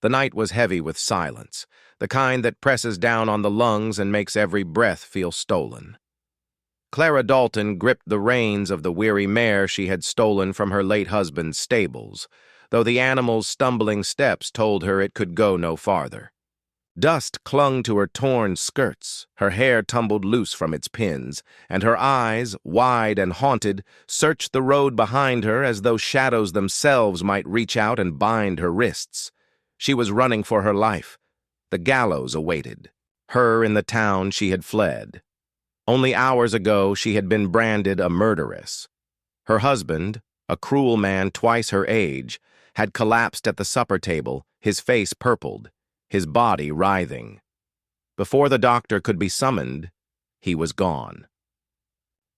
The night was heavy with silence, the kind that presses down on the lungs and makes every breath feel stolen. Clara Dalton gripped the reins of the weary mare she had stolen from her late husband's stables, though the animal's stumbling steps told her it could go no farther. Dust clung to her torn skirts, her hair tumbled loose from its pins, and her eyes, wide and haunted, searched the road behind her as though shadows themselves might reach out and bind her wrists. She was running for her life. The gallows awaited. Her in the town she had fled. Only hours ago she had been branded a murderess. Her husband, a cruel man twice her age, had collapsed at the supper table, his face purpled, his body writhing. Before the doctor could be summoned, he was gone.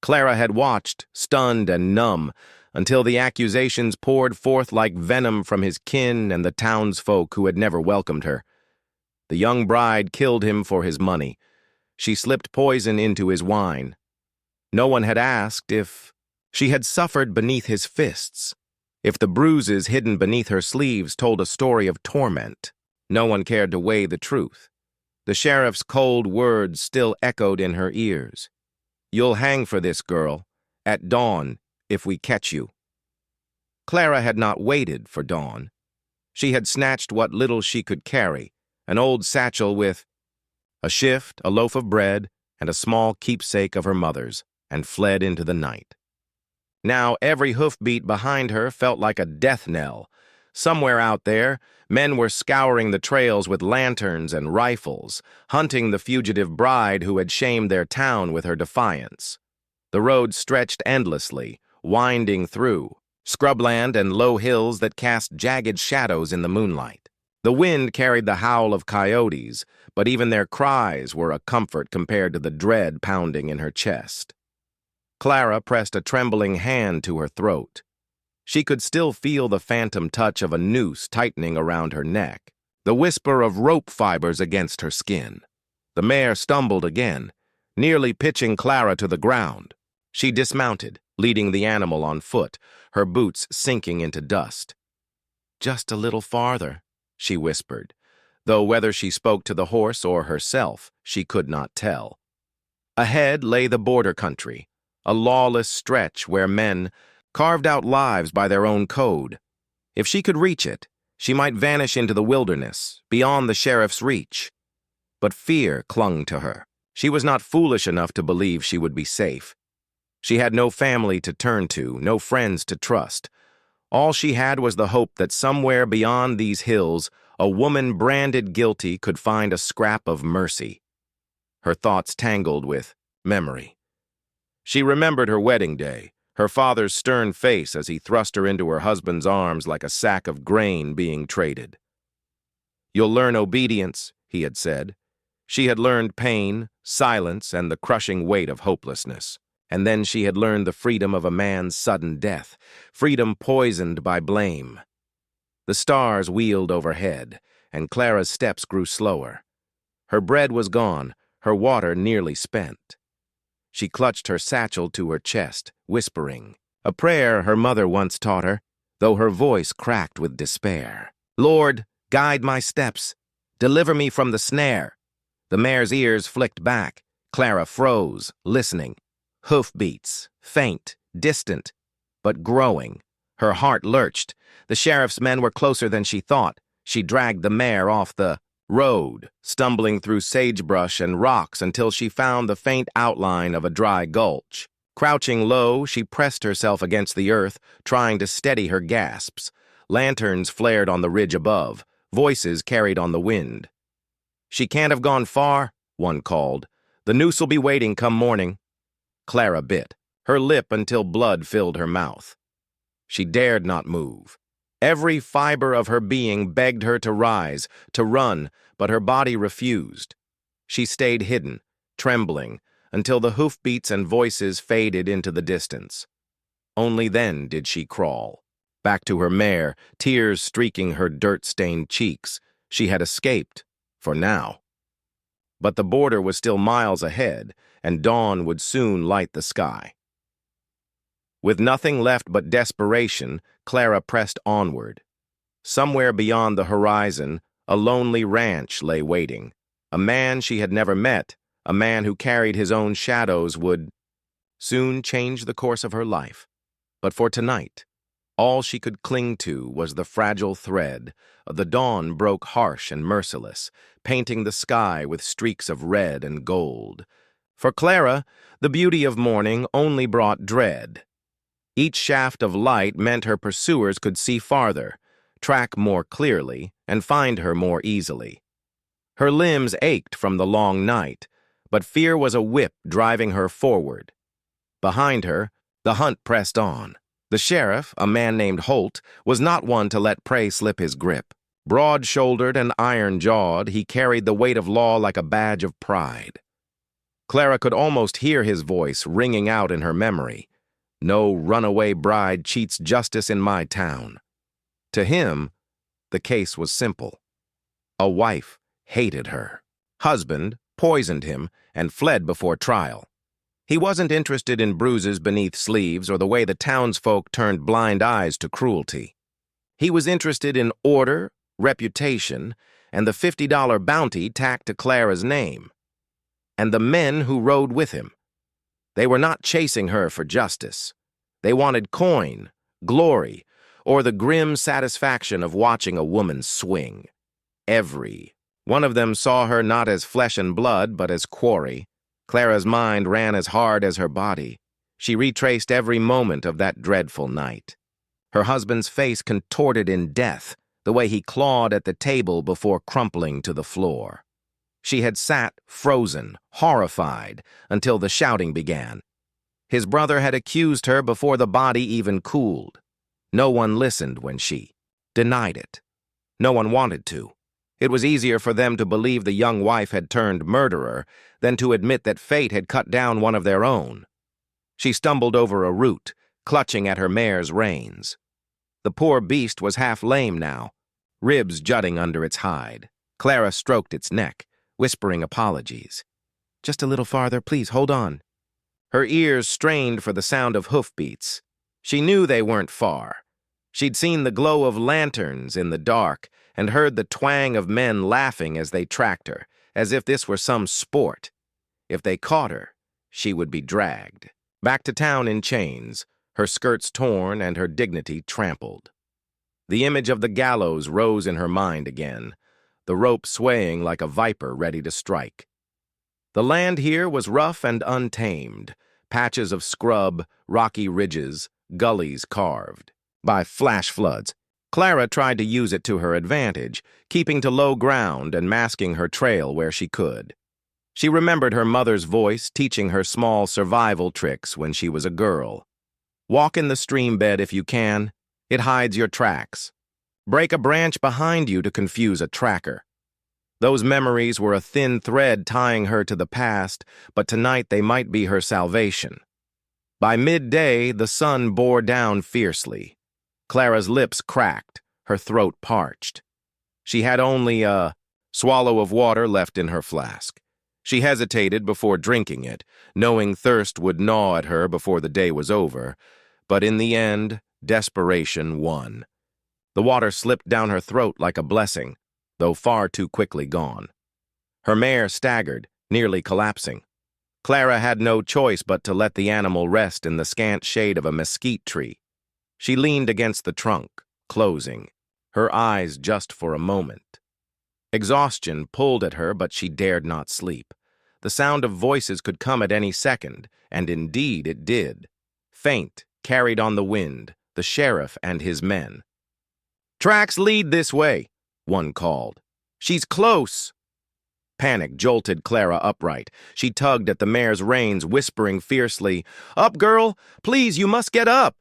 Clara had watched, stunned and numb, until the accusations poured forth like venom from his kin and the townsfolk who had never welcomed her. The young bride killed him for his money. She slipped poison into his wine. No one had asked if she had suffered beneath his fists, if the bruises hidden beneath her sleeves told a story of torment. No one cared to weigh the truth. The sheriff's cold words still echoed in her ears. "You'll hang for this, girl, at dawn, if we catch you." Clara had not waited for dawn. She had snatched what little she could carry, an old satchel with a shift, a loaf of bread, and a small keepsake of her mother's, and fled into the night. Now every hoofbeat behind her felt like a death knell. Somewhere out there, men were scouring the trails with lanterns and rifles, hunting the fugitive bride who had shamed their town with her defiance. The road stretched endlessly, winding through scrubland and low hills that cast jagged shadows in the moonlight. The wind carried the howl of coyotes, but even their cries were a comfort compared to the dread pounding in her chest. Clara pressed a trembling hand to her throat. She could still feel the phantom touch of a noose tightening around her neck, the whisper of rope fibers against her skin. The mare stumbled again, nearly pitching Clara to the ground. She dismounted, leading the animal on foot, her boots sinking into dust. "Just a little farther," she whispered, though whether she spoke to the horse or herself, she could not tell. Ahead lay the border country, a lawless stretch where men carved out lives by their own code. If she could reach it, she might vanish into the wilderness, beyond the sheriff's reach. But fear clung to her. She was not foolish enough to believe she would be safe. She had no family to turn to, no friends to trust. All she had was the hope that somewhere beyond these hills, a woman branded guilty could find a scrap of mercy. Her thoughts tangled with memory. She remembered her wedding day, her father's stern face as he thrust her into her husband's arms like a sack of grain being traded. "You'll learn obedience," he had said. She had learned pain, silence, and the crushing weight of hopelessness. And then she had learned the freedom of a man's sudden death, freedom poisoned by blame. The stars wheeled overhead, and Clara's steps grew slower. Her bread was gone, her water nearly spent. She clutched her satchel to her chest, whispering, a prayer her mother once taught her, though her voice cracked with despair. "Lord, guide my steps. Deliver me from the snare." The mare's ears flicked back. Clara froze, listening. Hoofbeats, faint, distant, but growing. Her heart lurched. The sheriff's men were closer than she thought. She dragged the mare off the road, stumbling through sagebrush and rocks until she found the faint outline of a dry gulch. Crouching low, she pressed herself against the earth, trying to steady her gasps. Lanterns flared on the ridge above. Voices carried on the wind. "She can't have gone far," one called. "The Noose'll be waiting come morning." Clara bit, her lip until blood filled her mouth. She dared not move. Every fiber of her being begged her to rise, to run, but her body refused. She stayed hidden, trembling, until the hoofbeats and voices faded into the distance. Only then did she crawl. Back to her mare, tears streaking her dirt-stained cheeks. She had escaped, for now. But the border was still miles ahead, and dawn would soon light the sky. With nothing left but desperation, Clara pressed onward. Somewhere beyond the horizon, A lonely ranch lay waiting. A man she had never met, a man who carried his own shadows, would soon change the course of her life. But for tonight, all she could cling to was the fragile thread. The dawn broke harsh and merciless, painting the sky with streaks of red and gold. For Clara, the beauty of morning only brought dread. Each shaft of light meant her pursuers could see farther, track more clearly, and find her more easily. Her limbs ached from the long night, but fear was a whip driving her forward. Behind her, the hunt pressed on. The sheriff, a man named Holt, was not one to let prey slip his grip. Broad-shouldered and iron-jawed, he carried the weight of law like a badge of pride. Clara could almost hear his voice ringing out in her memory. "No runaway bride cheats justice in my town." To him, the case was simple. A wife hated her. Husband poisoned him and fled before trial. He wasn't interested in bruises beneath sleeves or the way the townsfolk turned blind eyes to cruelty. He was interested in order, reputation, and the $50 bounty tacked to Clara's name. And the men who rode with him. They were not chasing her for justice. They wanted coin, glory, or the grim satisfaction of watching a woman swing. Every one of them saw her not as flesh and blood, but as quarry. Clara's mind ran as hard as her body. She retraced every moment of that dreadful night. Her husband's face contorted in death, the way he clawed at the table before crumpling to the floor. She had sat frozen, horrified, until the shouting began. His brother had accused her before the body even cooled. No one listened when she denied it. No one wanted to. It was easier for them to believe the young wife had turned murderer than to admit that fate had cut down one of their own. She stumbled over a root, clutching at her mare's reins. The poor beast was half lame now, ribs jutting under its hide. Clara stroked its neck, whispering apologies. "Just a little farther, please, hold on." Her ears strained for the sound of hoofbeats. She knew they weren't far. She'd seen the glow of lanterns in the dark and heard the twang of men laughing as they tracked her, as if this were some sport. If they caught her, she would be dragged. Back to town in chains, her skirts torn and her dignity trampled. The image of the gallows rose in her mind again, the rope swaying like a viper ready to strike. The land here was rough and untamed, patches of scrub, rocky ridges, gullies carved by flash floods. Clara tried to use it to her advantage, keeping to low ground and masking her trail where she could. She remembered her mother's voice teaching her small survival tricks when she was a girl. Walk in the stream bed if you can. It hides your tracks. Break a branch behind you to confuse a tracker. Those memories were a thin thread tying her to the past, but tonight they might be her salvation. By midday, the sun bore down fiercely. Clara's lips cracked, her throat parched. She had only a swallow of water left in her flask. She hesitated before drinking it, knowing thirst would gnaw at her before the day was over, but in the end, desperation won. The water slipped down her throat like a blessing, though far too quickly gone. Her mare staggered, nearly collapsing. Clara had no choice but to let the animal rest in the scant shade of a mesquite tree. She leaned against the trunk, closing, her eyes just for a moment. Exhaustion pulled at her, but she dared not sleep. The sound of voices could come at any second, and indeed it did. Faint, carried on the wind, the sheriff and his men. "Tracks lead this way," one called. "She's close." Panic jolted Clara upright. She tugged at the mare's reins, whispering fiercely, "Up, girl! Please, you must get up!"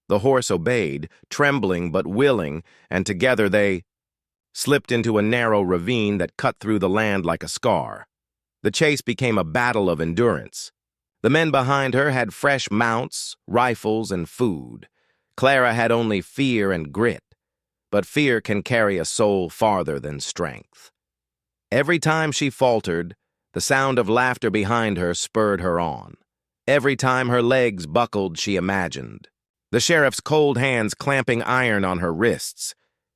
The horse obeyed, trembling but willing, and together they slipped into a narrow ravine that cut through the land like a scar. The chase became a battle of endurance. The men behind her had fresh mounts, rifles, and food. Clara had only fear and grit, but fear can carry a soul farther than strength. Every time she faltered, the sound of laughter behind her spurred her on. Every time her legs buckled, she imagined the sheriff's cold hands clamping iron on her wrists.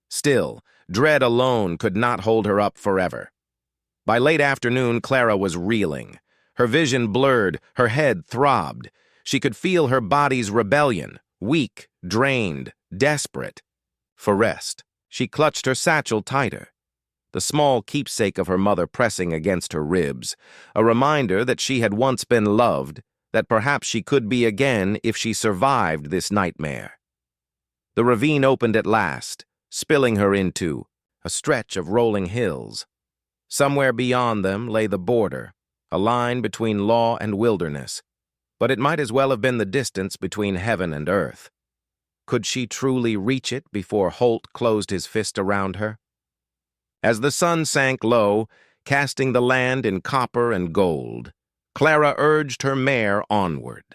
Still, Dread alone could not hold her up forever. By late afternoon, Clara was reeling. Her vision blurred, her head throbbed. She could feel her body's rebellion, weak, drained, desperate. For rest, she clutched her satchel tighter, the small keepsake of her mother pressing against her ribs, a reminder that she had once been loved, that perhaps she could be again if she survived this nightmare. The ravine opened at last, spilling her into a stretch of rolling hills. Somewhere beyond them lay the border, a line between law and wilderness, but it might as well have been the distance between heaven and earth. Could she truly reach it before Holt closed his fist around her? As the sun sank low, casting the land in copper and gold, Clara urged her mare onward.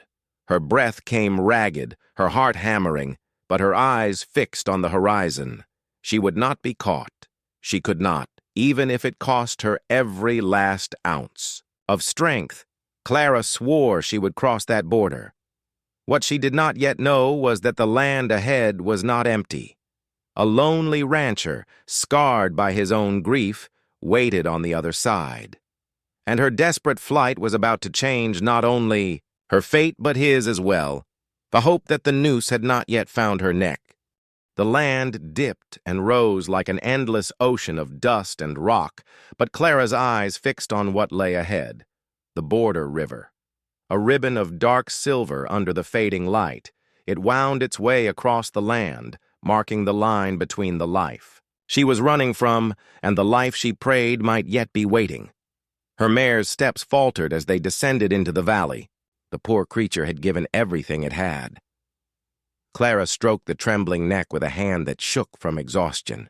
Her breath came ragged, her heart hammering, but her eyes fixed on the horizon. She would not be caught. She could not, even if it cost her every last ounce of strength. Clara swore she would cross that border. What she did not yet know was that the land ahead was not empty. A lonely rancher, scarred by his own grief, waited on the other side. And her desperate flight was about to change not only her fate but his as well, the hope that the noose had not yet found her neck. The land dipped and rose like an endless ocean of dust and rock, but Clara's eyes fixed on what lay ahead, the border river. A ribbon of dark silver under the fading light, it wound its way across the land, marking the line between the life she was running from and the life she prayed might yet be waiting. Her mare's steps faltered as they descended into the valley. The poor creature had given everything it had. Clara stroked the trembling neck with a hand that shook from exhaustion.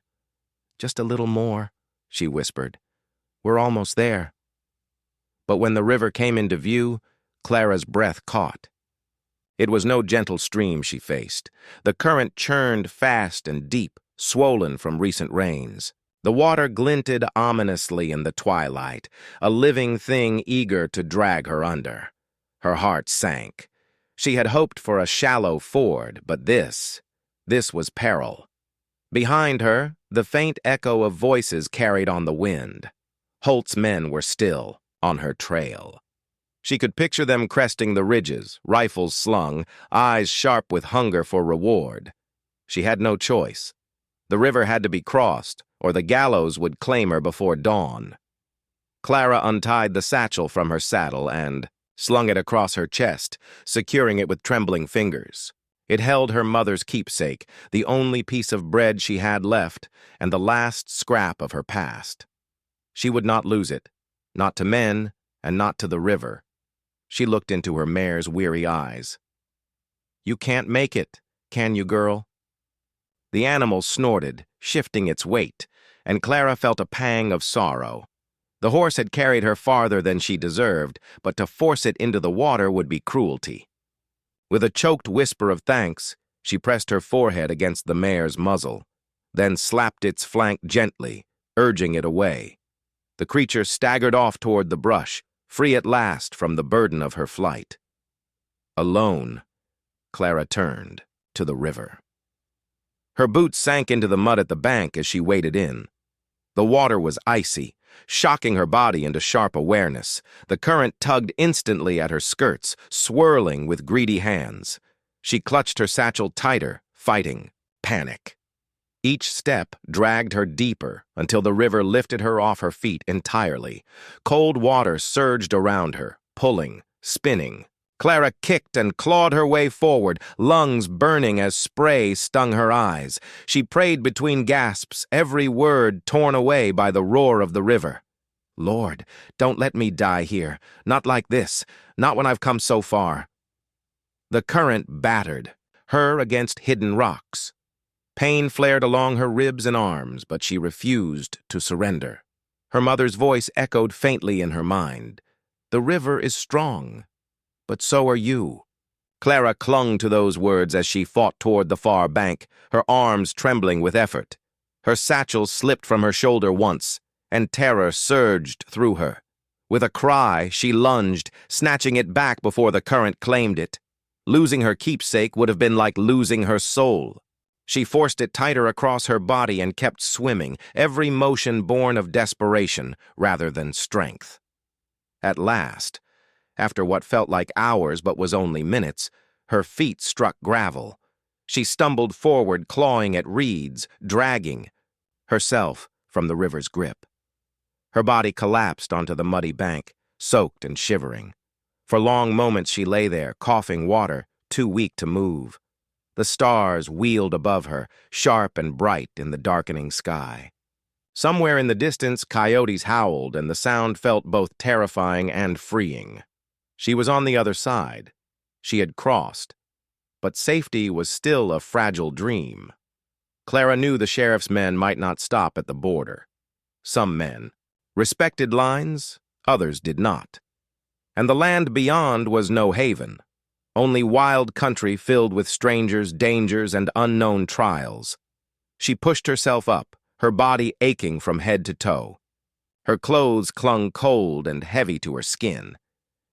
"Just a little more," she whispered. "We're almost there." But when the river came into view, Clara's breath caught. It was no gentle stream she faced. The current churned fast and deep, swollen from recent rains. The water glinted ominously in the twilight, a living thing eager to drag her under. Her heart sank. She had hoped for a shallow ford, but this was peril. Behind her, the faint echo of voices carried on the wind. Holt's men were still on her trail. She could picture them cresting the ridges, rifles slung, eyes sharp with hunger for reward. She had no choice. The river had to be crossed, or the gallows would claim her before dawn. Clara untied the satchel from her saddle and slung it across her chest, securing it with trembling fingers. It held her mother's keepsake, the only piece of bread she had left, and the last scrap of her past. She would not lose it, not to men, and not to the river. She looked into her mare's weary eyes. "You can't make it, can you, girl?" The animal snorted, shifting its weight, and Clara felt a pang of sorrow. The horse had carried her farther than she deserved, but to force it into the water would be cruelty. With a choked whisper of thanks, she pressed her forehead against the mare's muzzle, then slapped its flank gently, urging it away. The creature staggered off toward the brush, free at last from the burden of her flight. Alone, Clara turned to the river. Her boots sank into the mud at the bank as she waded in. The water was icy, shocking her body into sharp awareness. The current tugged instantly at her skirts, swirling with greedy hands. She clutched her satchel tighter, fighting panic. Each step dragged her deeper until the river lifted her off her feet entirely. Cold water surged around her, pulling, spinning. Clara kicked and clawed her way forward, lungs burning as spray stung her eyes. She prayed between gasps, every word torn away by the roar of the river. "Lord, don't let me die here. Not like this. Not when I've come so far." The current battered, her against hidden rocks. Pain flared along her ribs and arms, but she refused to surrender. Her mother's voice echoed faintly in her mind. "The river is strong, but so are you." Clara clung to those words as she fought toward the far bank, her arms trembling with effort. Her satchel slipped from her shoulder once, and terror surged through her. With a cry, she lunged, snatching it back before the current claimed it. Losing her keepsake would have been like losing her soul. She forced it tighter across her body and kept swimming, every motion born of desperation rather than strength. At last, after what felt like hours but was only minutes, her feet struck gravel. She stumbled forward, clawing at reeds, dragging herself from the river's grip. Her body collapsed onto the muddy bank, soaked and shivering. For long moments she lay there, coughing water, too weak to move. The stars wheeled above her, sharp and bright in the darkening sky. Somewhere in the distance, coyotes howled, and the sound felt both terrifying and freeing. She was on the other side. She had crossed. But safety was still a fragile dream. Clara knew the sheriff's men might not stop at the border. Some men respected lines, others did not. And the land beyond was no haven. Only wild country filled with strangers, dangers, and unknown trials. She pushed herself up, her body aching from head to toe. Her clothes clung cold and heavy to her skin.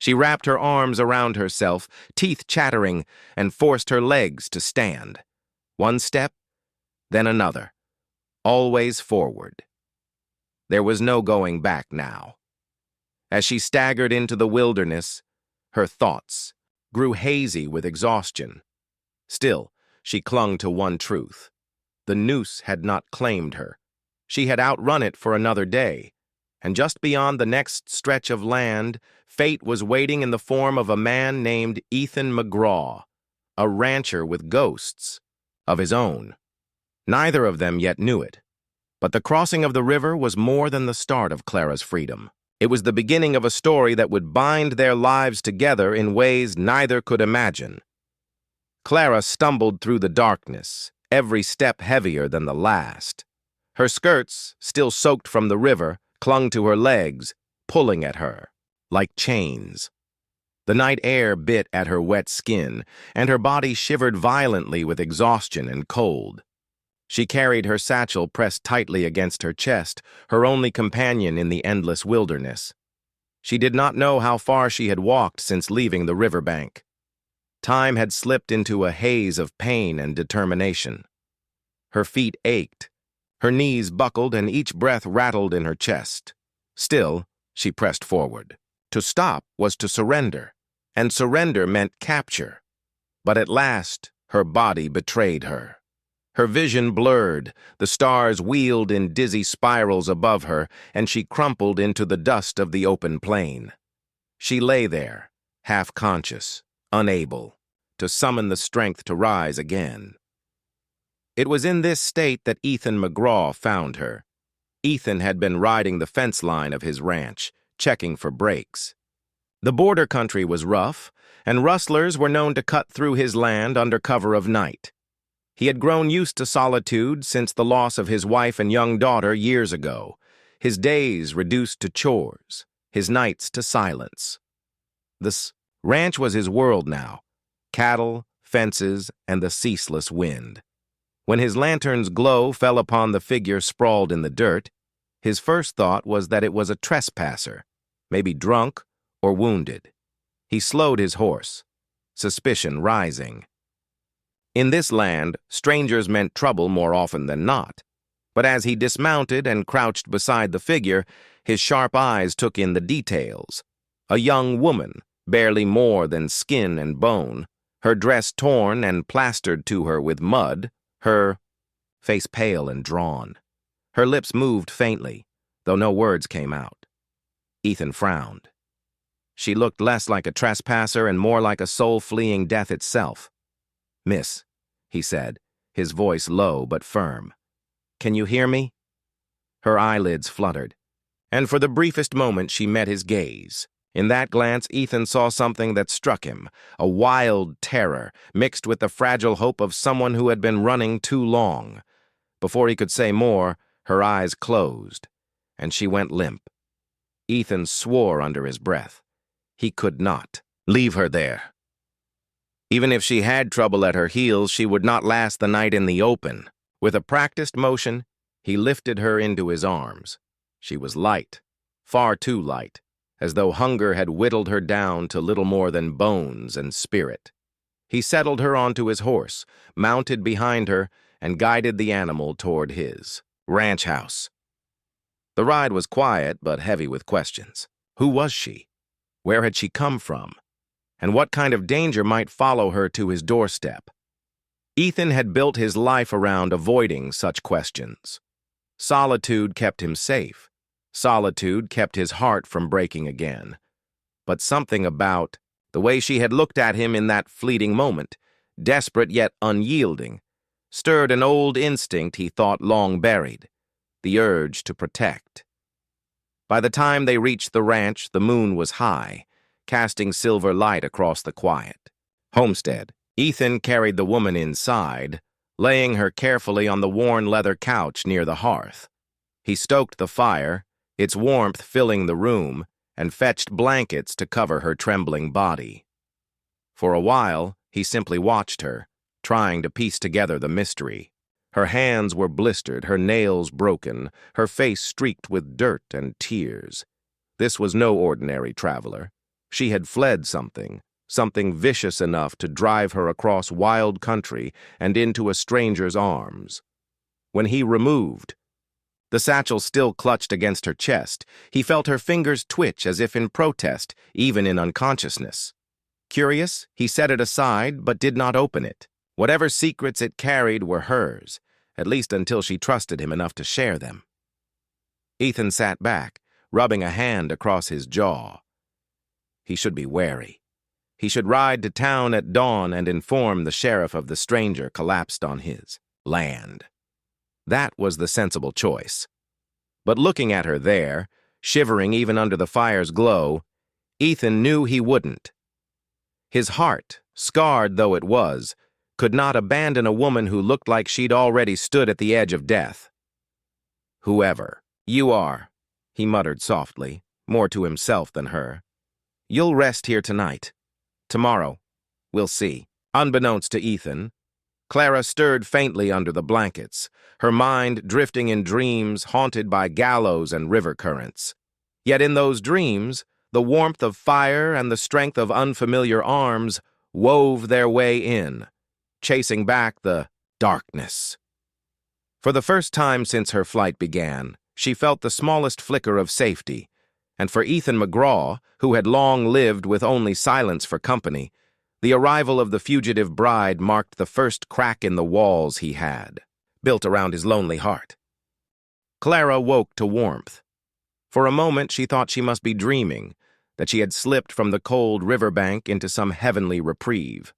She wrapped her arms around herself, teeth chattering, and forced her legs to stand. One step, then another. Always forward. There was no going back now. As she staggered into the wilderness, her thoughts grew hazy with exhaustion. Still, she clung to one truth. The noose had not claimed her. She had outrun it for another day, and just beyond the next stretch of land, fate was waiting in the form of a man named Ethan McGraw, a rancher with ghosts of his own. Neither of them yet knew it, but the crossing of the river was more than the start of Clara's freedom. It was the beginning of a story that would bind their lives together in ways neither could imagine. Clara stumbled through the darkness, every step heavier than the last. Her skirts, still soaked from the river, clung to her legs, pulling at her like chains. The night air bit at her wet skin, and her body shivered violently with exhaustion and cold. She carried her satchel pressed tightly against her chest, her only companion in the endless wilderness. She did not know how far she had walked since leaving the riverbank. Time had slipped into a haze of pain and determination. Her feet ached, her knees buckled, and each breath rattled in her chest. Still, she pressed forward. To stop was to surrender, and surrender meant capture. But at last, her body betrayed her. Her vision blurred, the stars wheeled in dizzy spirals above her, and she crumpled into the dust of the open plain. She lay there, half-conscious, unable to summon the strength to rise again. It was in this state that Ethan McGraw found her. Ethan had been riding the fence line of his ranch, checking for breaks. The border country was rough, and rustlers were known to cut through his land under cover of night. He had grown used to solitude since the loss of his wife and young daughter years ago, his days reduced to chores, his nights to silence. This ranch was his world now, cattle, fences, and the ceaseless wind. When his lantern's glow fell upon the figure sprawled in the dirt, his first thought was that it was a trespasser, maybe drunk or wounded. He slowed his horse, suspicion rising. In this land, strangers meant trouble more often than not. But as he dismounted and crouched beside the figure, his sharp eyes took in the details. A young woman, barely more than skin and bone, her dress torn and plastered to her with mud, her face pale and drawn. Her lips moved faintly, though no words came out. Ethan frowned. She looked less like a trespasser and more like a soul fleeing death itself. "Miss," he said, his voice low but firm. "Can you hear me?" Her eyelids fluttered, and for the briefest moment she met his gaze. In that glance, Ethan saw something that struck him, a wild terror mixed with the fragile hope of someone who had been running too long. Before he could say more, her eyes closed, and she went limp. Ethan swore under his breath. He could not leave her there. Even if she had trouble at her heels, she would not last the night in the open. With a practiced motion, he lifted her into his arms. She was light, far too light, as though hunger had whittled her down to little more than bones and spirit. He settled her onto his horse, mounted behind her, and guided the animal toward his ranch house. The ride was quiet but heavy with questions. Who was she? Where had she come from? And what kind of danger might follow her to his doorstep? Ethan had built his life around avoiding such questions. Solitude kept him safe. Solitude kept his heart from breaking again. But something about the way she had looked at him in that fleeting moment, desperate yet unyielding, stirred an old instinct he thought long buried, the urge to protect. By the time they reached the ranch, the moon was high, casting silver light across the quiet homestead. Ethan carried the woman inside, laying her carefully on the worn leather couch near the hearth. He stoked the fire, its warmth filling the room, and fetched blankets to cover her trembling body. For a while, he simply watched her, trying to piece together the mystery. Her hands were blistered, her nails broken, her face streaked with dirt and tears. This was no ordinary traveler. She had fled something vicious enough to drive her across wild country and into a stranger's arms. When he removed, the satchel still clutched against her chest, he felt her fingers twitch as if in protest, even in unconsciousness. Curious, he set it aside but did not open it. Whatever secrets it carried were hers, at least until she trusted him enough to share them. Ethan sat back, rubbing a hand across his jaw. He should be wary. He should ride to town at dawn and inform the sheriff of the stranger collapsed on his land. That was the sensible choice. But looking at her there, shivering even under the fire's glow, Ethan knew he wouldn't. His heart, scarred though it was, could not abandon a woman who looked like she'd already stood at the edge of death. "Whoever you are," he muttered softly, more to himself than her, "you'll rest here tonight. Tomorrow, we'll see." Unbeknownst to Ethan, Clara stirred faintly under the blankets, her mind drifting in dreams haunted by gallows and river currents. Yet in those dreams, the warmth of fire and the strength of unfamiliar arms wove their way in, chasing back the darkness. For the first time since her flight began, she felt the smallest flicker of safety, and for Ethan McGraw, who had long lived with only silence for company, the arrival of the fugitive bride marked the first crack in the walls he had, built around his lonely heart. Clara woke to warmth. For a moment she thought she must be dreaming, that she had slipped from the cold riverbank into some heavenly reprieve.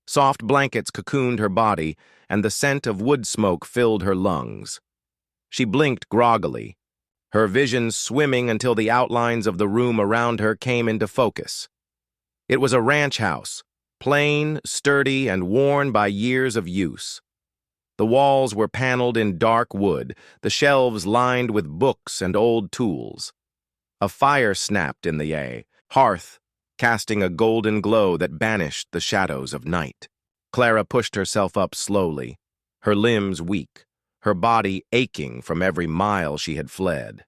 Soft blankets cocooned her body, and the scent of wood smoke filled her lungs. She blinked groggily, her vision swimming until the outlines of the room around her came into focus. It was a ranch house, plain, sturdy, and worn by years of use. The walls were paneled in dark wood, the shelves lined with books and old tools. A fire snapped in the hearth, casting a golden glow that banished the shadows of night. Clara pushed herself up slowly, her limbs weak, her body aching from every mile she had fled.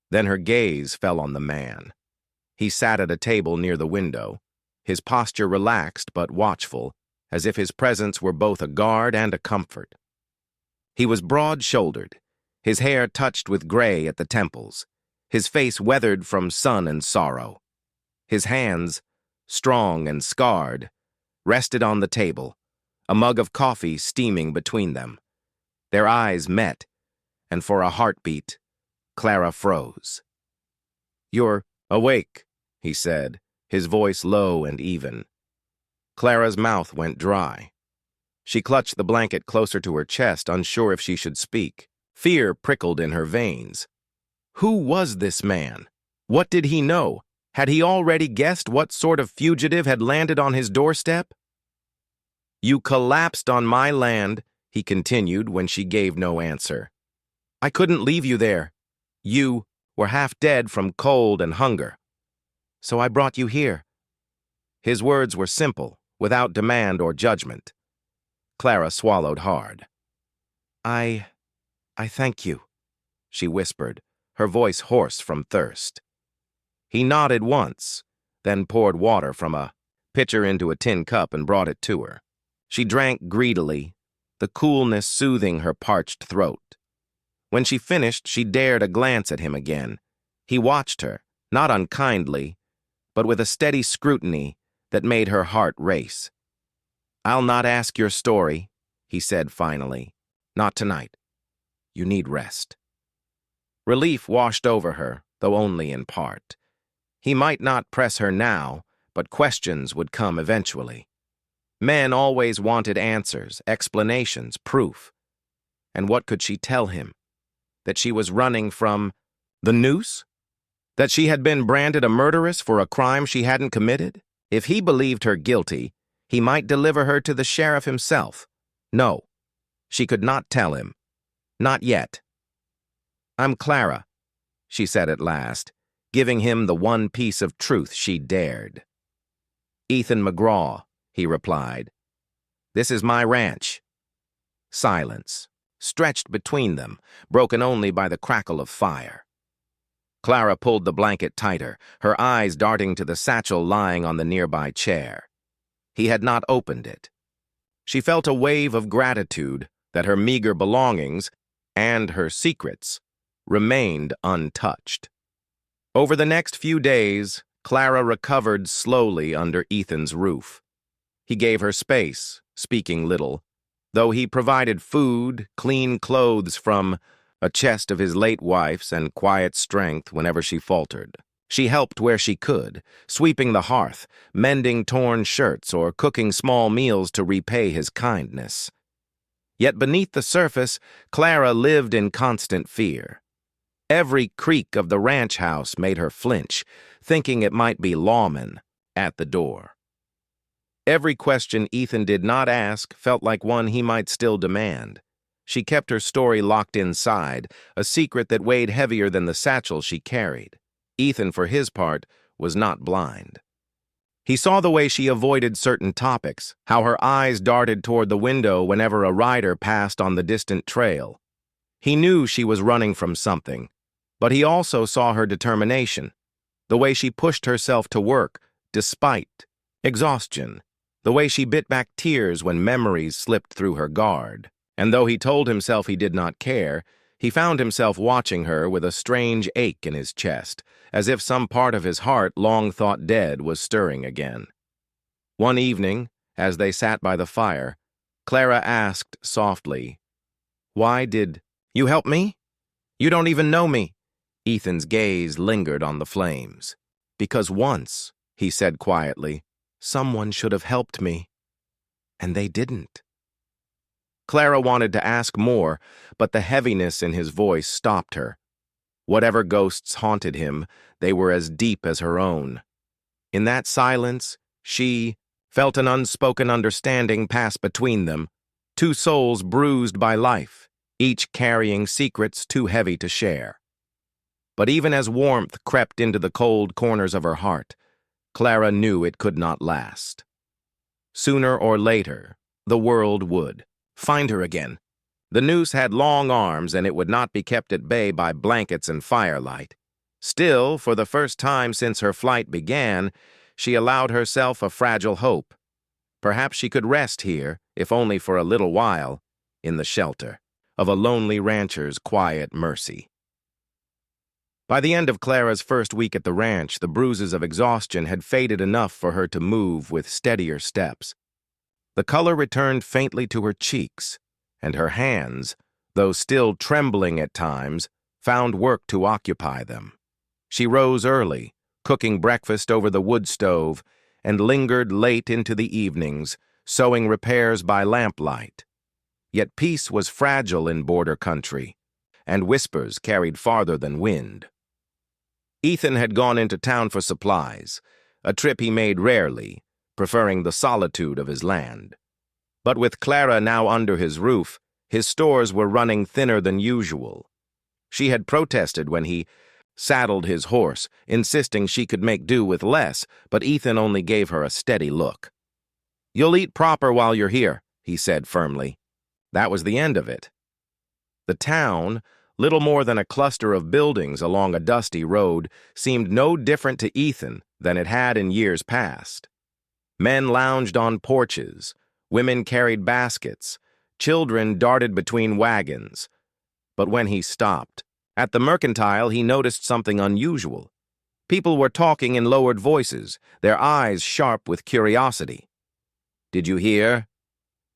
Then her gaze fell on the man. He sat at a table near the window, his posture relaxed but watchful, as if his presence were both a guard and a comfort. He was broad-shouldered, his hair touched with gray at the temples, his face weathered from sun and sorrow. His hands, strong and scarred, rested on the table, a mug of coffee steaming between them. Their eyes met, and for a heartbeat, Clara froze. "You're awake," he said, his voice low and even. Clara's mouth went dry. She clutched the blanket closer to her chest, unsure if she should speak. Fear prickled in her veins. Who was this man? What did he know? Had he already guessed what sort of fugitive had landed on his doorstep? "You collapsed on my land," he continued when she gave no answer. "I couldn't leave you there. You were half dead from cold and hunger. So I brought you here." His words were simple, without demand or judgment. Clara swallowed hard. I thank you," she whispered, her voice hoarse from thirst. He nodded once, then poured water from a pitcher into a tin cup and brought it to her. She drank greedily, the coolness soothing her parched throat. When she finished, she dared a glance at him again. He watched her, not unkindly, but with a steady scrutiny that made her heart race. "I'll not ask your story," he said finally. "Not tonight. You need rest." Relief washed over her, though only in part. He might not press her now, but questions would come eventually. Men always wanted answers, explanations, proof. And what could she tell him? That she was running from the Noose? That she had been branded a murderess for a crime she hadn't committed? If he believed her guilty, he might deliver her to the sheriff himself. No, she could not tell him. Not yet. "I'm Clara," she said at last, giving him the one piece of truth she dared. "Ethan McGraw," he replied. "This is my ranch." Silence, stretched between them, broken only by the crackle of fire. Clara pulled the blanket tighter, her eyes darting to the satchel lying on the nearby chair. He had not opened it. She felt a wave of gratitude that her meager belongings and her secrets remained untouched. Over the next few days, Clara recovered slowly under Ethan's roof. He gave her space, speaking little, though he provided food, clean clothes from a chest of his late wife's, and quiet strength whenever she faltered. She helped where she could, sweeping the hearth, mending torn shirts, or cooking small meals to repay his kindness. Yet beneath the surface, Clara lived in constant fear. Every creak of the ranch house made her flinch, thinking it might be lawmen at the door. Every question Ethan did not ask felt like one he might still demand. She kept her story locked inside, a secret that weighed heavier than the satchel she carried. Ethan, for his part, was not blind. He saw the way she avoided certain topics, how her eyes darted toward the window whenever a rider passed on the distant trail. He knew she was running from something, but he also saw her determination, the way she pushed herself to work, despite exhaustion, the way she bit back tears when memories slipped through her guard. And though he told himself he did not care, he found himself watching her with a strange ache in his chest, as if some part of his heart, long thought dead, was stirring again. One evening, as they sat by the fire, Clara asked softly, "Why did you help me? You don't even know me." Ethan's gaze lingered on the flames. "Because once," he said quietly, "someone should have helped me, and they didn't." Clara wanted to ask more, but the heaviness in his voice stopped her. Whatever ghosts haunted him, they were as deep as her own. In that silence, she felt an unspoken understanding pass between them, two souls bruised by life, each carrying secrets too heavy to share. But even as warmth crept into the cold corners of her heart, Clara knew it could not last. Sooner or later, the world would find her again. The Noose had long arms, and it would not be kept at bay by blankets and firelight. Still, for the first time since her flight began, she allowed herself a fragile hope. Perhaps she could rest here, if only for a little while, in the shelter of a lonely rancher's quiet mercy. By the end of Clara's first week at the ranch, the bruises of exhaustion had faded enough for her to move with steadier steps. The color returned faintly to her cheeks, and her hands, though still trembling at times, found work to occupy them. She rose early, cooking breakfast over the wood stove, and lingered late into the evenings, sewing repairs by lamplight. Yet peace was fragile in border country, and whispers carried farther than wind. Ethan had gone into town for supplies, a trip he made rarely, preferring the solitude of his land. But with Clara now under his roof, his stores were running thinner than usual. She had protested when he saddled his horse, insisting she could make do with less, but Ethan only gave her a steady look. "You'll eat proper while you're here," he said firmly. That was the end of it. The town, little more than a cluster of buildings along a dusty road, seemed no different to Ethan than it had in years past. Men lounged on porches, women carried baskets, Children darted between wagons. But when he stopped, at the mercantile, he noticed something unusual. People were talking in lowered voices, their eyes sharp with curiosity. "Did you hear?"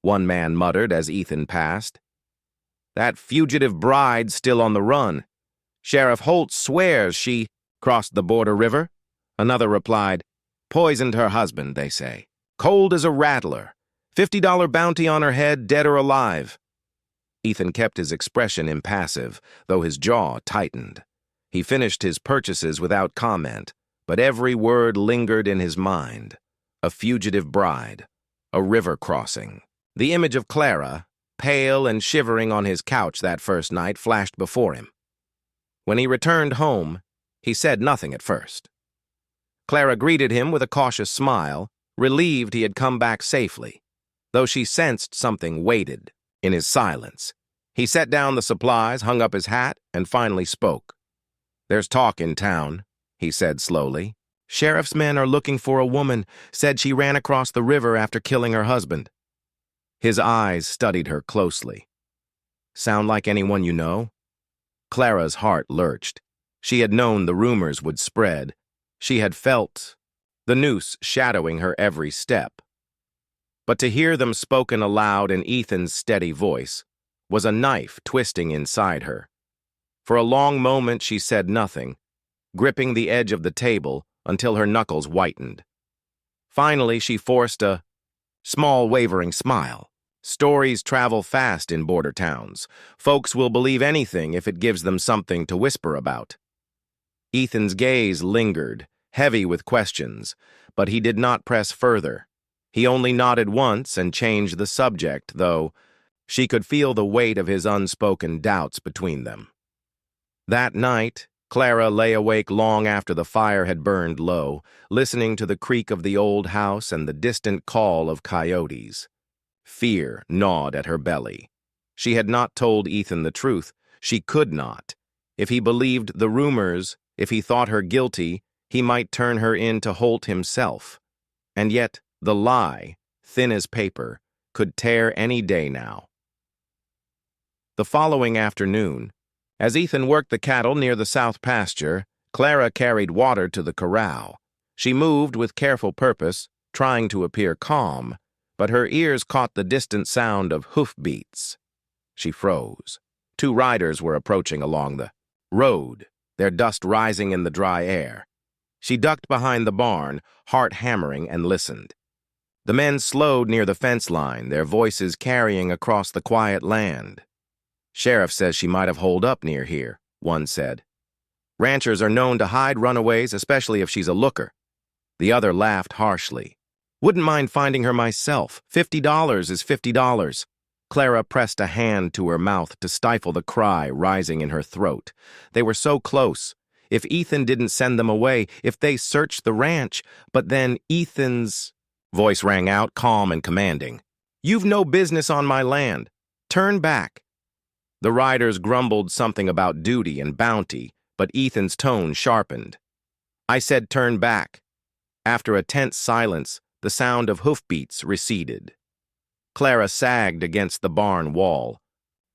one man muttered as Ethan passed. "That fugitive bride's still on the run. Sheriff Holt swears she crossed the border river." Another replied, "Poisoned her husband, they say. Cold as a rattler. $50 bounty on her head, dead or alive." Ethan kept his expression impassive, though his jaw tightened. He finished his purchases without comment, but every word lingered in his mind. A fugitive bride, a river crossing. The image of Clara, pale and shivering on his couch that first night, flashed before him. When he returned home, he said nothing at first. Clara greeted him with a cautious smile, relieved he had come back safely, though she sensed something weighted in his silence. He set down the supplies, hung up his hat, and finally spoke. "There's talk in town," he said slowly. "Sheriff's men are looking for a woman, said she ran across the river after killing her husband." His eyes studied her closely. "Sound like anyone you know?" Clara's heart lurched. She had known the rumors would spread. She had felt the noose shadowing her every step. But to hear them spoken aloud in Ethan's steady voice was a knife twisting inside her. For a long moment she said nothing, gripping the edge of the table until her knuckles whitened. Finally she forced a small wavering smile. Stories travel fast in border towns. Folks will believe anything if it gives them something to whisper about. Ethan's gaze lingered, heavy with questions, but he did not press further. He only nodded once and changed the subject, though she could feel the weight of his unspoken doubts between them. That night, Clara lay awake long after the fire had burned low, listening to the creak of the old house and the distant call of coyotes. Fear gnawed at her belly. She had not told Ethan the truth. She could not. If he believed the rumors, if he thought her guilty, he might turn her in to Holt himself. And yet, the lie, thin as paper, could tear any day now. The following afternoon, as Ethan worked the cattle near the south pasture, Clara carried water to the corral. She moved with careful purpose, trying to appear calm, but her ears caught the distant sound of hoofbeats. She froze. 2 riders were approaching along the road, their dust rising in the dry air. She ducked behind the barn, heart hammering, and listened. The men slowed near the fence line, their voices carrying across the quiet land. "Sheriff says she might have holed up near here," one said. "Ranchers are known to hide runaways, especially if she's a looker." The other laughed harshly. "Wouldn't mind finding her myself. $50 is $50. Clara pressed a hand to her mouth to stifle the cry rising in her throat. They were so close. If Ethan didn't send them away, if they searched the ranch, but then Ethan's voice rang out, calm and commanding. "You've no business on my land. Turn back." The riders grumbled something about duty and bounty, but Ethan's tone sharpened. "I said turn back." After a tense silence, the sound of hoofbeats receded. Clara sagged against the barn wall,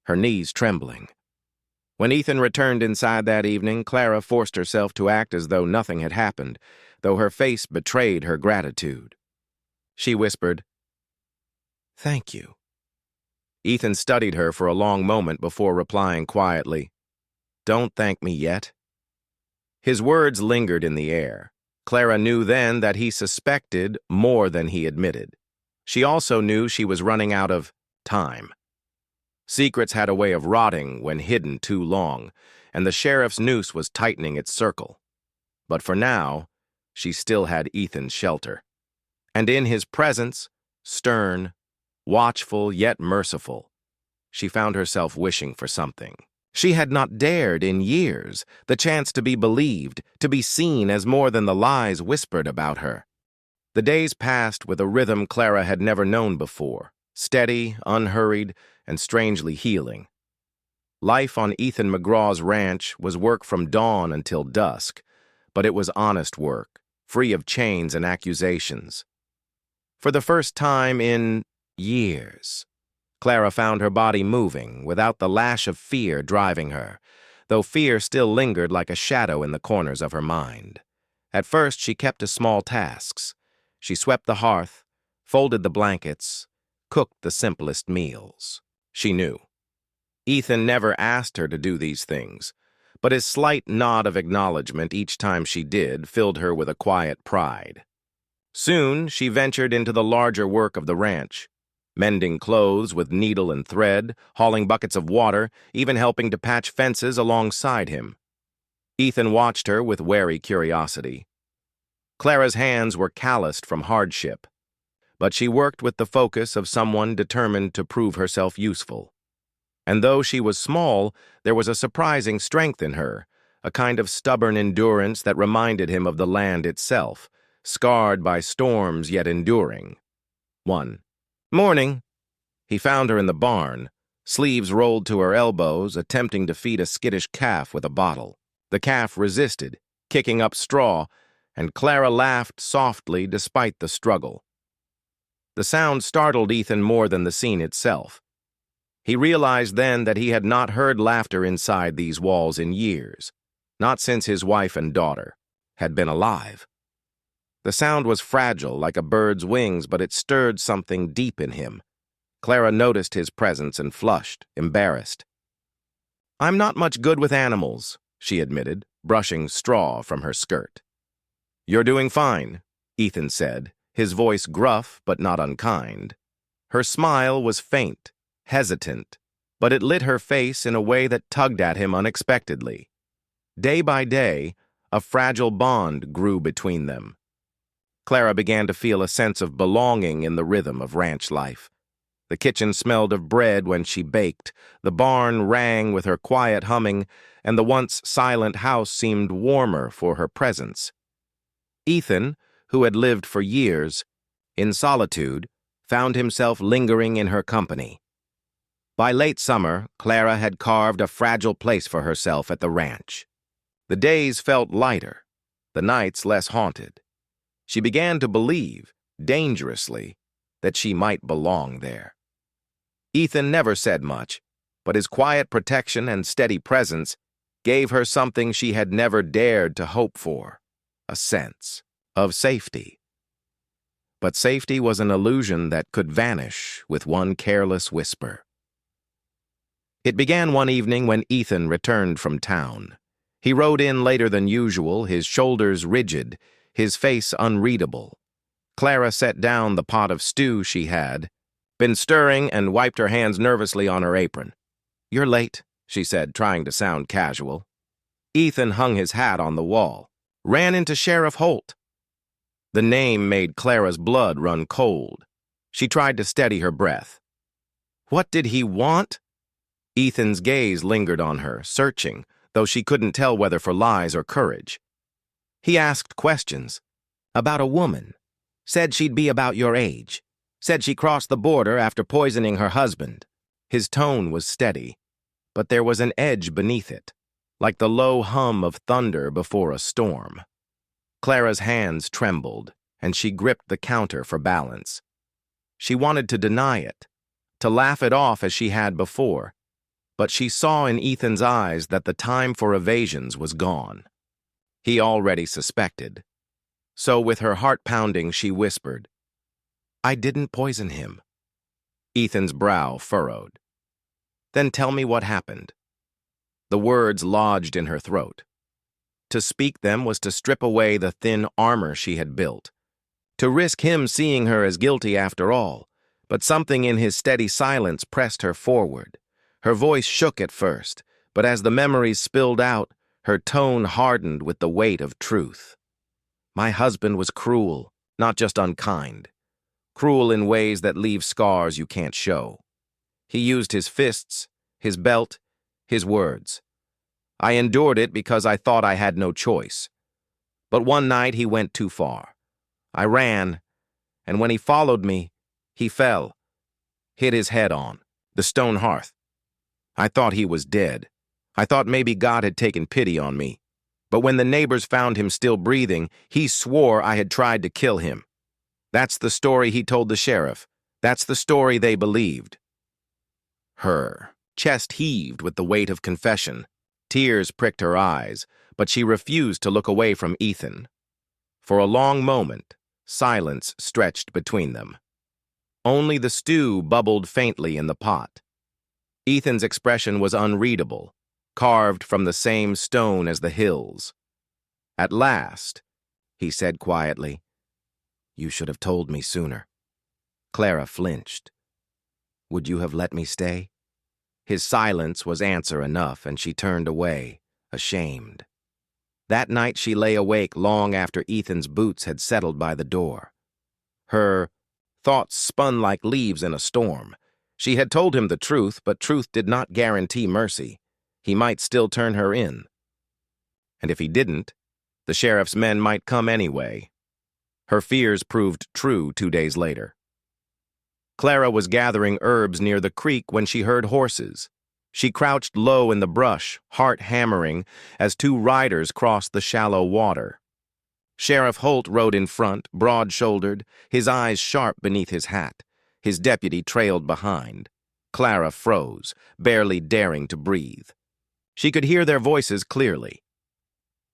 her knees trembling. When Ethan returned inside that evening, Clara forced herself to act as though nothing had happened, though her face betrayed her gratitude. She whispered, "Thank you." Ethan studied her for a long moment before replying quietly, "Don't thank me yet." His words lingered in the air. Clara knew then that he suspected more than he admitted. She also knew she was running out of time. Secrets had a way of rotting when hidden too long, and the sheriff's noose was tightening its circle. But for now, she still had Ethan's shelter. And in his presence, stern, watchful yet merciful, she found herself wishing for something she had not dared in years, the chance to be believed, to be seen as more than the lies whispered about her. The days passed with a rhythm Clara had never known before, steady, unhurried, and strangely healing. Life on Ethan McGraw's ranch was work from dawn until dusk, but it was honest work, free of chains and accusations. For the first time in years, Clara found her body moving, without the lash of fear driving her, though fear still lingered like a shadow in the corners of her mind. At first, she kept to small tasks. She swept the hearth, folded the blankets, cooked the simplest meals. She knew. Ethan never asked her to do these things, but his slight nod of acknowledgement each time she did filled her with a quiet pride. Soon, she ventured into the larger work of the ranch, mending clothes with needle and thread, hauling buckets of water, even helping to patch fences alongside him. Ethan watched her with wary curiosity. Clara's hands were calloused from hardship, but she worked with the focus of someone determined to prove herself useful. And though she was small, there was a surprising strength in her, a kind of stubborn endurance that reminded him of the land itself, scarred by storms yet enduring. One morning, he found her in the barn, sleeves rolled to her elbows, attempting to feed a skittish calf with a bottle. The calf resisted, kicking up straw, and Clara laughed softly despite the struggle. The sound startled Ethan more than the scene itself. He realized then that he had not heard laughter inside these walls in years, not since his wife and daughter had been alive. The sound was fragile, like a bird's wings, but it stirred something deep in him. Clara noticed his presence and flushed, embarrassed. "I'm not much good with animals," she admitted, brushing straw from her skirt. "You're doing fine," Ethan said, his voice gruff but not unkind. Her smile was faint, hesitant, but it lit her face in a way that tugged at him unexpectedly. Day by day, a fragile bond grew between them. Clara began to feel a sense of belonging in the rhythm of ranch life. The kitchen smelled of bread when she baked, the barn rang with her quiet humming, and the once silent house seemed warmer for her presence. Ethan, who had lived for years in solitude, found himself lingering in her company. By late summer, Clara had carved a fragile place for herself at the ranch. The days felt lighter, the nights less haunted. She began to believe, dangerously, that she might belong there. Ethan never said much, but his quiet protection and steady presence gave her something she had never dared to hope for, a sense of safety. But safety was an illusion that could vanish with one careless whisper. It began one evening when Ethan returned from town. He rode in later than usual, his shoulders rigid, his face unreadable. Clara set down the pot of stew she had been stirring and wiped her hands nervously on her apron. "You're late," she said, trying to sound casual. Ethan hung his hat on the wall. "Ran into Sheriff Holt." The name made Clara's blood run cold. She tried to steady her breath. What did he want? Ethan's gaze lingered on her, searching, though she couldn't tell whether for lies or courage. He asked questions. About a woman. Said she'd be about your age. Said she crossed the border after poisoning her husband. His tone was steady, but there was an edge beneath it, like the low hum of thunder before a storm. Clara's hands trembled, and she gripped the counter for balance. She wanted to deny it, to laugh it off as she had before, but she saw in Ethan's eyes that the time for evasions was gone. He already suspected. So with her heart pounding, she whispered, "I didn't poison him." Ethan's brow furrowed. "Then tell me what happened." The words lodged in her throat. To speak them was to strip away the thin armor she had built, to risk him seeing her as guilty after all, but something in his steady silence pressed her forward. Her voice shook at first, but as the memories spilled out, her tone hardened with the weight of truth. My husband was cruel, not just unkind. Cruel in ways that leave scars you can't show. He used his fists, his belt, his words. I endured it because I thought I had no choice. But one night he went too far. I ran, and when he followed me, he fell, hit his head on the stone hearth. I thought he was dead. I thought maybe God had taken pity on me. But when the neighbors found him still breathing, he swore I had tried to kill him. That's the story he told the sheriff. That's the story they believed. Her chest heaved with the weight of confession. Tears pricked her eyes, but she refused to look away from Ethan. For a long moment, silence stretched between them. Only the stew bubbled faintly in the pot. Ethan's expression was unreadable, carved from the same stone as the hills. At last, he said quietly, "You should have told me sooner." Clara flinched. "Would you have let me stay?" His silence was answer enough, and she turned away, ashamed. That night she lay awake long after Ethan's boots had settled by the door. Her thoughts spun like leaves in a storm. She had told him the truth, but truth did not guarantee mercy. He might still turn her in. And if he didn't, the sheriff's men might come anyway. Her fears proved true 2 days later. Clara was gathering herbs near the creek when she heard horses. She crouched low in the brush, heart hammering, as 2 riders crossed the shallow water. Sheriff Holt rode in front, broad-shouldered, his eyes sharp beneath his hat. His deputy trailed behind. Clara froze, barely daring to breathe. She could hear their voices clearly.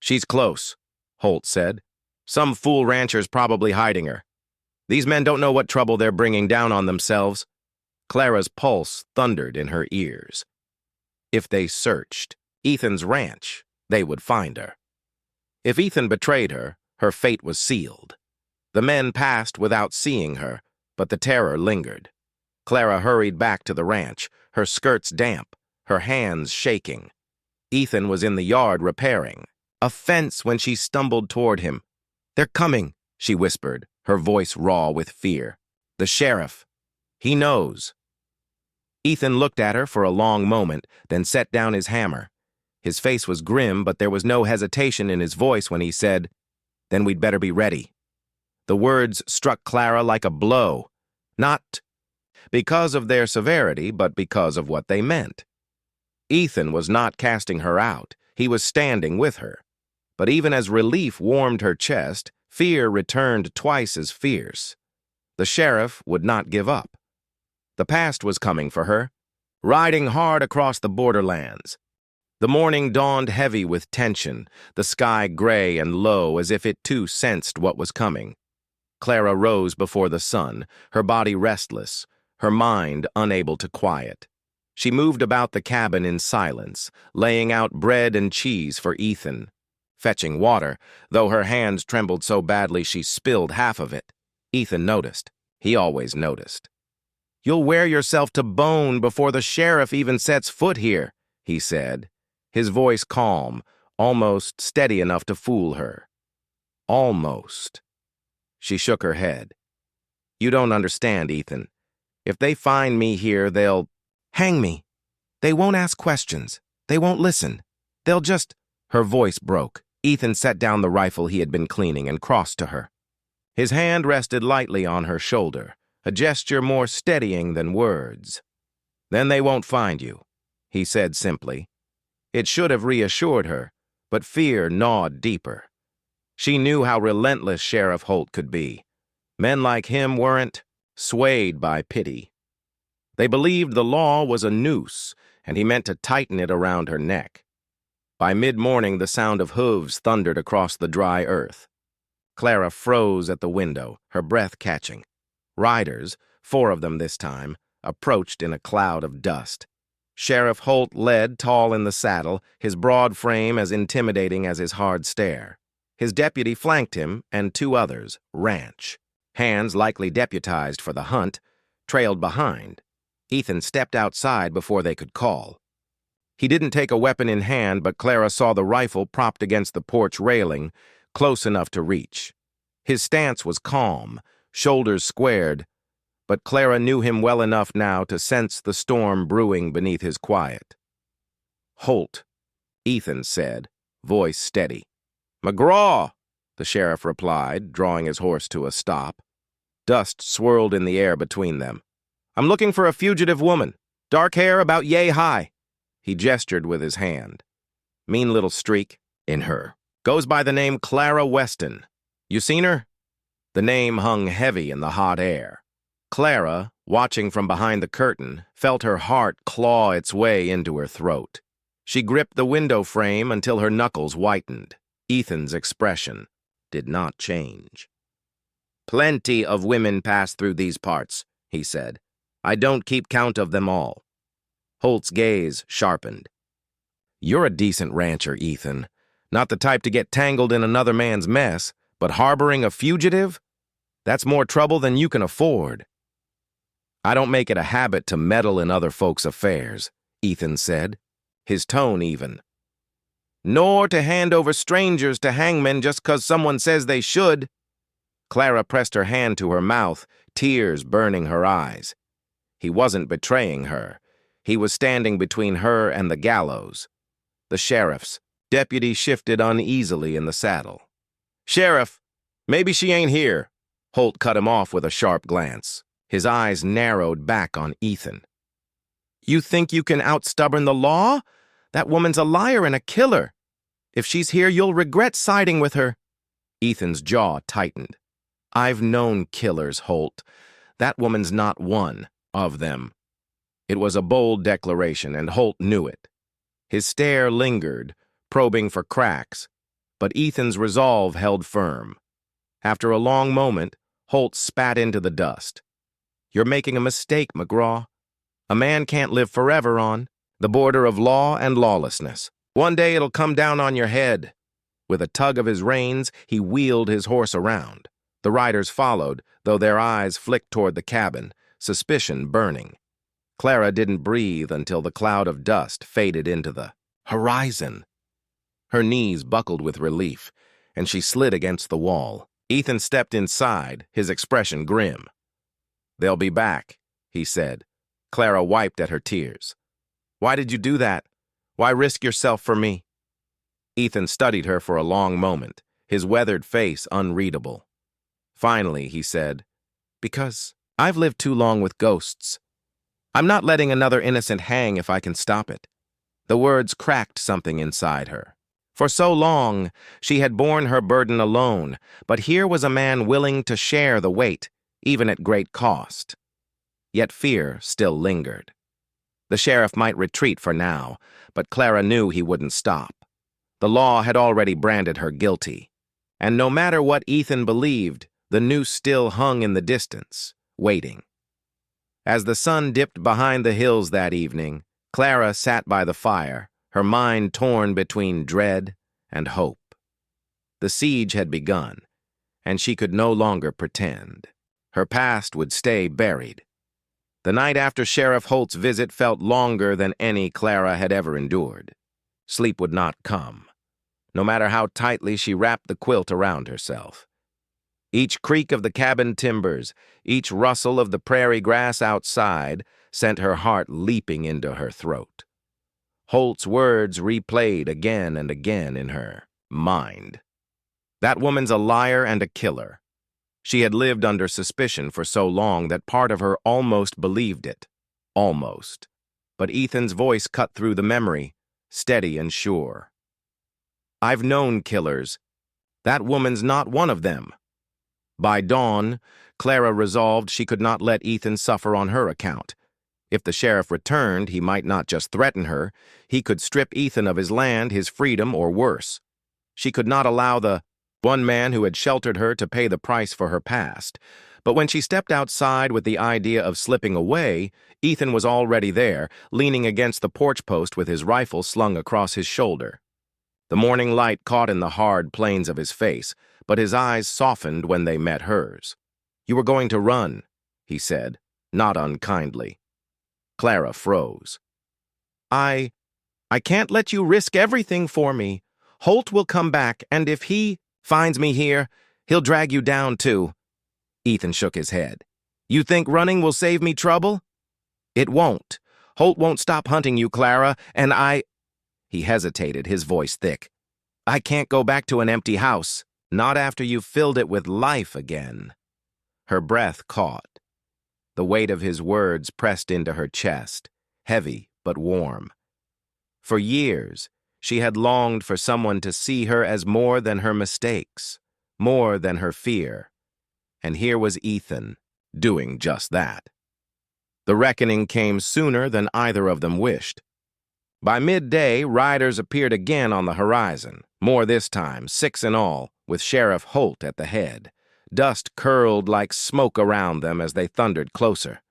"She's close," Holt said. "Some fool rancher's probably hiding her. These men don't know what trouble they're bringing down on themselves." Clara's pulse thundered in her ears. If they searched Ethan's ranch, they would find her. If Ethan betrayed her, her fate was sealed. The men passed without seeing her, but the terror lingered. Clara hurried back to the ranch, her skirts damp, her hands shaking. Ethan was in the yard repairing a fence when she stumbled toward him. "They're coming," she whispered, her voice raw with fear. "The sheriff. He knows." Ethan looked at her for a long moment, then set down his hammer. His face was grim, but there was no hesitation in his voice when he said, "Then we'd better be ready." The words struck Clara like a blow, not because of their severity, but because of what they meant. Ethan was not casting her out. He was standing with her. But even as relief warmed her chest, fear returned twice as fierce. The sheriff would not give up. The past was coming for her, riding hard across the borderlands. The morning dawned heavy with tension, the sky gray and low as if it too sensed what was coming. Clara rose before the sun, her body restless, her mind unable to quiet. She moved about the cabin in silence, laying out bread and cheese for Ethan, fetching water, though her hands trembled so badly she spilled half of it. Ethan noticed. He always noticed. "You'll wear yourself to bone before the sheriff even sets foot here," he said, his voice calm, almost steady enough to fool her. Almost. She shook her head. "You don't understand, Ethan. If they find me here, they'll hang me. They won't ask questions. They won't listen. They'll just—" Her voice broke. Ethan set down the rifle he had been cleaning and crossed to her. His hand rested lightly on her shoulder, a gesture more steadying than words. "Then they won't find you," he said simply. It should have reassured her, but fear gnawed deeper. She knew how relentless Sheriff Holt could be. Men like him weren't swayed by pity. They believed the law was a noose, and he meant to tighten it around her neck. By mid-morning, the sound of hooves thundered across the dry earth. Clara froze at the window, her breath catching. Riders, 4 of them this time, approached in a cloud of dust. Sheriff Holt led, tall in the saddle, his broad frame as intimidating as his hard stare. His deputy flanked him, and 2 others, ranch. Hands likely deputized for the hunt, trailed behind. Ethan stepped outside before they could call. He didn't take a weapon in hand, but Clara saw the rifle propped against the porch railing, close enough to reach. His stance was calm, shoulders squared, but Clara knew him well enough now to sense the storm brewing beneath his quiet. "Holt," Ethan said, voice steady. "McGraw," the sheriff replied, drawing his horse to a stop. Dust swirled in the air between them. "I'm looking for a fugitive woman. Dark hair about yay high." He gestured with his hand. "Mean little streak in her. Goes by the name Clara Weston. You seen her?" The name hung heavy in the hot air. Clara, watching from behind the curtain, felt her heart claw its way into her throat. She gripped the window frame until her knuckles whitened. Ethan's expression did not change. "Plenty of women pass through these parts," he said. "I don't keep count of them all." Holt's gaze sharpened. "You're a decent rancher, Ethan. Not the type to get tangled in another man's mess, but harboring a fugitive? That's more trouble than you can afford." "I don't make it a habit to meddle in other folks' affairs," Ethan said, his tone even. "Nor to hand over strangers to hangmen just 'cause someone says they should." Clara pressed her hand to her mouth, tears burning her eyes. He wasn't betraying her. He was standing between her and the gallows. The sheriff's deputy shifted uneasily in the saddle. "Sheriff, maybe she ain't here." Holt cut him off with a sharp glance. His eyes narrowed back on Ethan. "You think you can outstubborn the law? That woman's a liar and a killer. If she's here, you'll regret siding with her." Ethan's jaw tightened. "I've known killers, Holt. That woman's not one of them." It was a bold declaration, and Holt knew it. His stare lingered, probing for cracks, but Ethan's resolve held firm. After a long moment, Holt spat into the dust. "You're making a mistake, McGraw. A man can't live forever on the border of law and lawlessness. One day it'll come down on your head." With a tug of his reins, he wheeled his horse around. The riders followed, though their eyes flicked toward the cabin, suspicion burning. Clara didn't breathe until the cloud of dust faded into the horizon. Her knees buckled with relief, and she slid against the wall. Ethan stepped inside, his expression grim. "They'll be back," he said. Clara wiped at her tears. "Why did you do that? Why risk yourself for me?" Ethan studied her for a long moment, his weathered face unreadable. Finally, he said, "Because I've lived too long with ghosts. I'm not letting another innocent hang if I can stop it." The words cracked something inside her. For so long, she had borne her burden alone, but here was a man willing to share the weight, even at great cost. Yet fear still lingered. The sheriff might retreat for now, but Clara knew he wouldn't stop. The law had already branded her guilty. And no matter what Ethan believed, the noose still hung in the distance, waiting. As the sun dipped behind the hills that evening, Clara sat by the fire, her mind torn between dread and hope. The siege had begun, and she could no longer pretend. Her past would stay buried. The night after Sheriff Holt's visit felt longer than any Clara had ever endured. Sleep would not come, no matter how tightly she wrapped the quilt around herself. Each creak of the cabin timbers, each rustle of the prairie grass outside, sent her heart leaping into her throat. Holt's words replayed again and again in her mind. That woman's a liar and a killer. She had lived under suspicion for so long that part of her almost believed it. Almost. But Ethan's voice cut through the memory, steady and sure. "I've known killers. That woman's not one of them." By dawn, Clara resolved she could not let Ethan suffer on her account. If the sheriff returned, he might not just threaten her, he could strip Ethan of his land, his freedom, or worse. She could not allow the one man who had sheltered her to pay the price for her past. But when she stepped outside with the idea of slipping away, Ethan was already there, leaning against the porch post with his rifle slung across his shoulder. The morning light caught in the hard planes of his face, but his eyes softened when they met hers. "You were going to run," he said, not unkindly. Clara froze. I can't let you risk everything for me. Holt will come back, and if he finds me here, he'll drag you down too." Ethan shook his head. "You think running will save me trouble?" "It won't. Holt won't stop hunting you, Clara, and He hesitated, his voice thick. "I can't go back to an empty house. Not after you've filled it with life again." Her breath caught. The weight of his words pressed into her chest, heavy but warm. For years, she had longed for someone to see her as more than her mistakes, more than her fear. And here was Ethan, doing just that. The reckoning came sooner than either of them wished. By midday, riders appeared again on the horizon, more this time, 6 in all, with Sheriff Holt at the head. Dust curled like smoke around them as they thundered closer.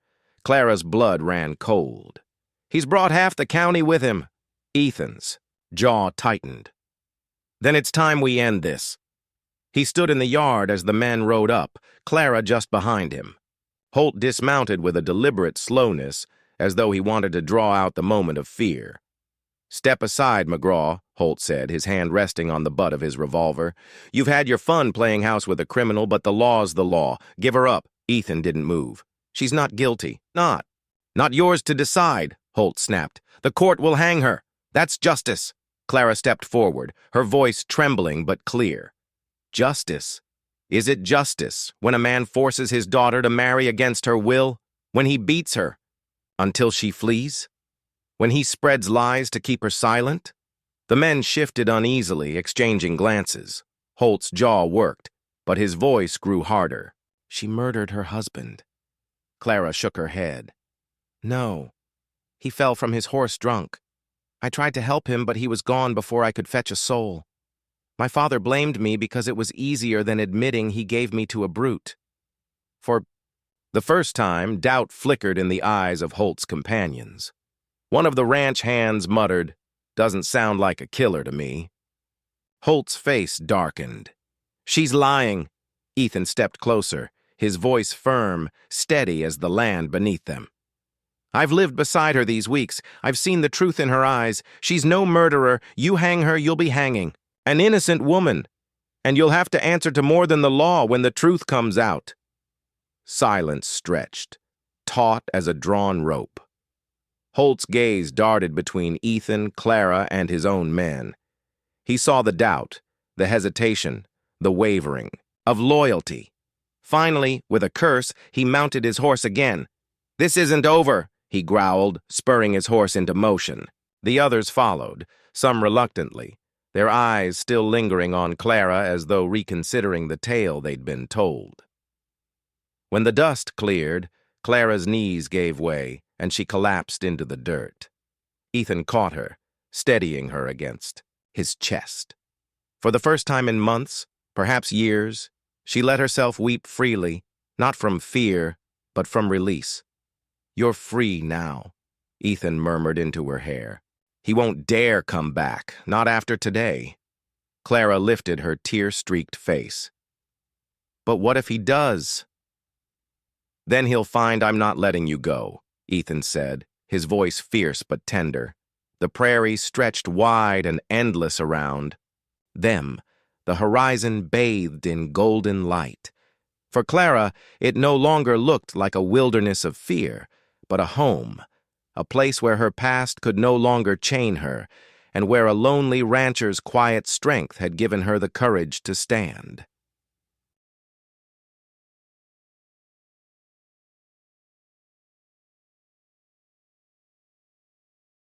Clara's blood ran cold. "He's brought half the county with him." Ethan's jaw tightened. "Then it's time we end this." He stood in the yard as the men rode up, Clara just behind him. Holt dismounted with a deliberate slowness, as though he wanted to draw out the moment of fear. "Step aside, McGraw," Holt said, his hand resting on the butt of his revolver. "You've had your fun playing house with a criminal, but the law's the law. Give her up." Ethan didn't move. "She's not guilty. Not yours to decide," Holt snapped. "The court will hang her. That's justice." Clara stepped forward, her voice trembling but clear. "Justice? Is it justice when a man forces his daughter to marry against her will? When he beats her until she flees? When he spreads lies to keep her silent?" The men shifted uneasily, exchanging glances. Holt's jaw worked, but his voice grew harder. "She murdered her husband." Clara shook her head. "No. He fell from his horse drunk. I tried to help him, but he was gone before I could fetch a soul. My father blamed me because it was easier than admitting he gave me to a brute." For the first time, doubt flickered in the eyes of Holt's companions. One of the ranch hands muttered, "Doesn't sound like a killer to me." Holt's face darkened. "She's lying." Ethan stepped closer, his voice firm, steady as the land beneath them. "I've lived beside her these weeks. I've seen the truth in her eyes. She's no murderer. You hang her, you'll be hanging. An innocent woman. And you'll have to answer to more than the law when the truth comes out." Silence stretched, taut as a drawn rope. Holt's gaze darted between Ethan, Clara, and his own men. He saw the doubt, the hesitation, the wavering, of loyalty. Finally, with a curse, he mounted his horse again. "This isn't over," he growled, spurring his horse into motion. The others followed, some reluctantly, their eyes still lingering on Clara as though reconsidering the tale they'd been told. When the dust cleared, Clara's knees gave way, and she collapsed into the dirt. Ethan caught her, steadying her against his chest. For the first time in months, perhaps years, she let herself weep freely, not from fear, but from release. "You're free now," Ethan murmured into her hair. "He won't dare come back, not after today." Clara lifted her tear-streaked face. "But what if he does?" "Then he'll find I'm not letting you go," Ethan said, his voice fierce but tender. The prairie stretched wide and endless around them, the horizon bathed in golden light. For Clara, it no longer looked like a wilderness of fear, but a home, a place where her past could no longer chain her, and where a lonely rancher's quiet strength had given her the courage to stand.